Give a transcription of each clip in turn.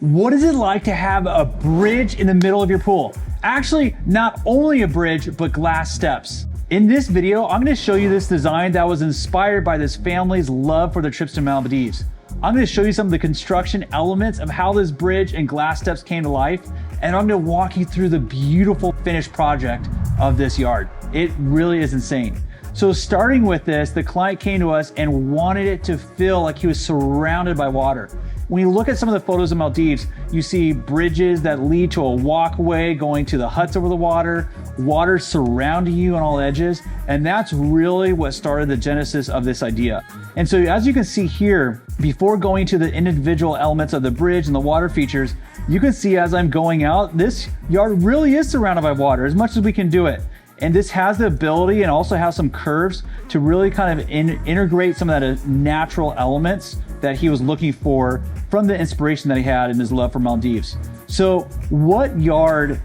What is it like to have a bridge in the middle of your pool? Actually, not only a bridge, but glass steps. In this video, I'm going to show you this design that was inspired by this family's love for their trips to Maldives. I'm going to show you some of the construction elements of how this bridge and glass steps came to life, and I'm going to walk you through the beautiful finished project of this yard. It really is insane. So starting with this, the client came to us and wanted it to feel like he was surrounded by water. When you look at some of the photos of Maldives, you see bridges that lead to a walkway going to the huts over the water surrounding you on all edges, and that's really what started the genesis of this idea. And so as you can see here, before going to the individual elements of the bridge and the water features, you can see as I'm going out, this yard really is surrounded by water as much as we can do it. And this has the ability and also has some curves to really kind of integrate some of that natural elements that he was looking for from the inspiration that he had in his love for Maldives. So what yard,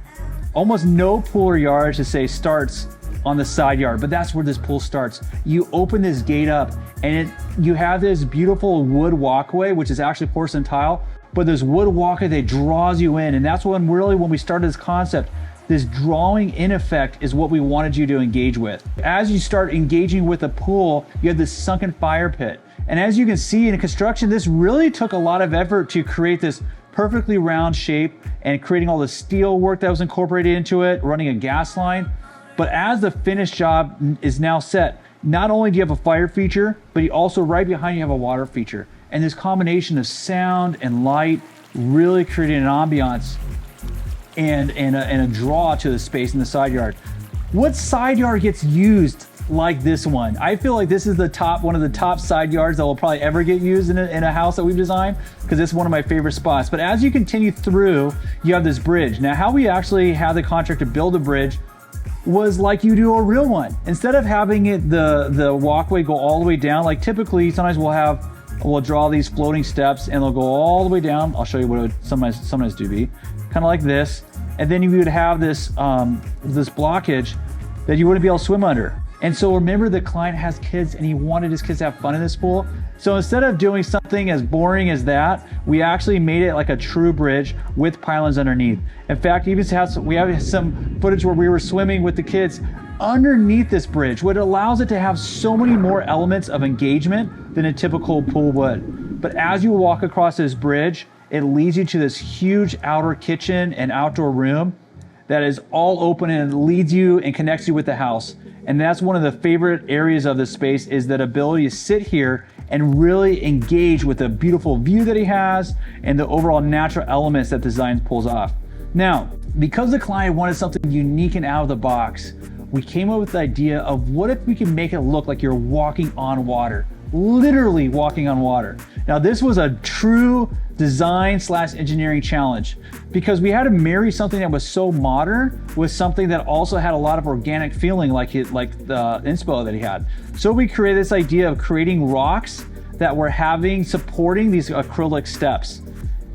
almost no pool or yard to say starts on the side yard, but that's where this pool starts. You open this gate up and you have this beautiful wood walkway, which is actually porcelain tile, but this wood walkway that draws you in. And that's when we started this concept. This drawing in effect is what we wanted you to engage with. As you start engaging with the pool, you have this sunken fire pit. And as you can see in construction, this really took a lot of effort to create this perfectly round shape and creating all the steel work that was incorporated into it, running a gas line. But as the finished job is now set, not only do you have a fire feature, but you also right behind you have a water feature. And this combination of sound and light really created an ambiance and a draw to the space in the side yard. What side yard gets used like this one? I feel like this is one of the top side yards that will probably ever get used in a house that we've designed, because it's one of my favorite spots. But as you continue through, you have this bridge. Now, how we actually had the contractor build a bridge was like you do a real one. Instead of having the walkway go all the way down, like typically sometimes we'll draw these floating steps and they'll go all the way down. I'll show you what it would sometimes do be. Kind of like this. And then you would have this blockage that you wouldn't be able to swim under. And so remember, the client has kids and he wanted his kids to have fun in this pool. So instead of doing something as boring as that, we actually made it like a true bridge with pylons underneath. In fact, we have some footage where we were swimming with the kids underneath this bridge, which allows it to have so many more elements of engagement than a typical pool would. But as you walk across this bridge, it leads you to this huge outer kitchen and outdoor room that is all open and leads you and connects you with the house. And that's one of the favorite areas of this space, is that ability to sit here and really engage with the beautiful view that he has and the overall natural elements that design pulls off. Now, because the client wanted something unique and out of the box, we came up with the idea of what if we can make it look like you're walking on water, literally walking on water. Now, this was a true design/engineering challenge, because we had to marry something that was so modern with something that also had a lot of organic feeling, like the inspo that he had. So we created this idea of creating rocks that were supporting these acrylic steps.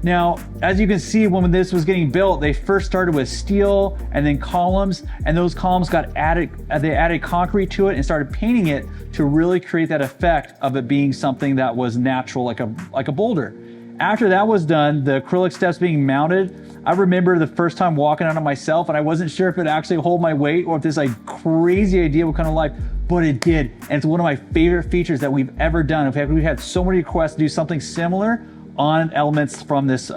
Now, as you can see, when this was getting built, they first started with steel and then columns, and those columns they added concrete to it and started painting it to really create that effect of it being something that was natural, like a boulder. After that was done, the acrylic steps being mounted, I remember the first time walking on it myself, and I wasn't sure if it actually hold my weight or if this crazy idea would come to life, but it did. And it's one of my favorite features that we've ever done. In fact, we've had so many requests to do something similar on elements from this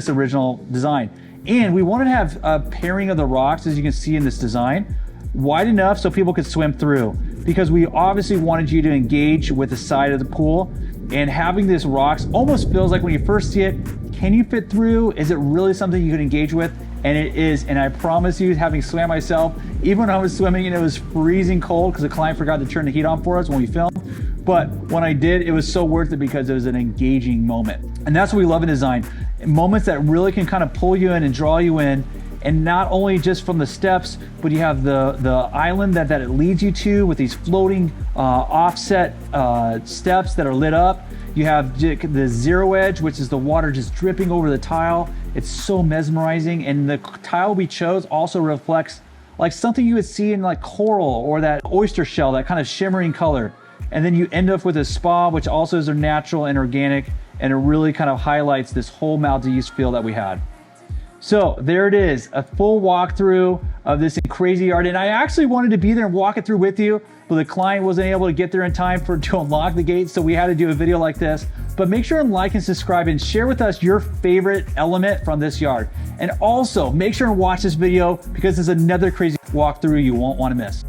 original design. And we wanted to have a pairing of the rocks, as you can see in this design, wide enough so people could swim through, because we obviously wanted you to engage with the side of the pool. And having this rocks almost feels like when you first see it, can you fit through? Is it really something you can engage with? And it is. And I promise you, having swam myself, even when I was swimming and it was freezing cold because the client forgot to turn the heat on for us when we filmed, but when I did, it was so worth it because it was an engaging moment. And that's what we love in design. Moments that really can kind of pull you in and draw you in. And not only just from the steps, but you have the island that it leads you to with these floating offset steps that are lit up. You have the zero edge, which is the water just dripping over the tile. It's so mesmerizing. And the tile we chose also reflects like something you would see in like coral or that oyster shell, that kind of shimmering color. And then you end up with a spa, which also is natural and organic. and it really kind of highlights this whole Maldives feel that we had. So there it is, a full walkthrough of this crazy yard. And I actually wanted to be there and walk it through with you, but the client wasn't able to get there in time to unlock the gate, so we had to do a video like this. But make sure and like and subscribe and share with us your favorite element from this yard. And also make sure and watch this video because there's another crazy walkthrough you won't want to miss.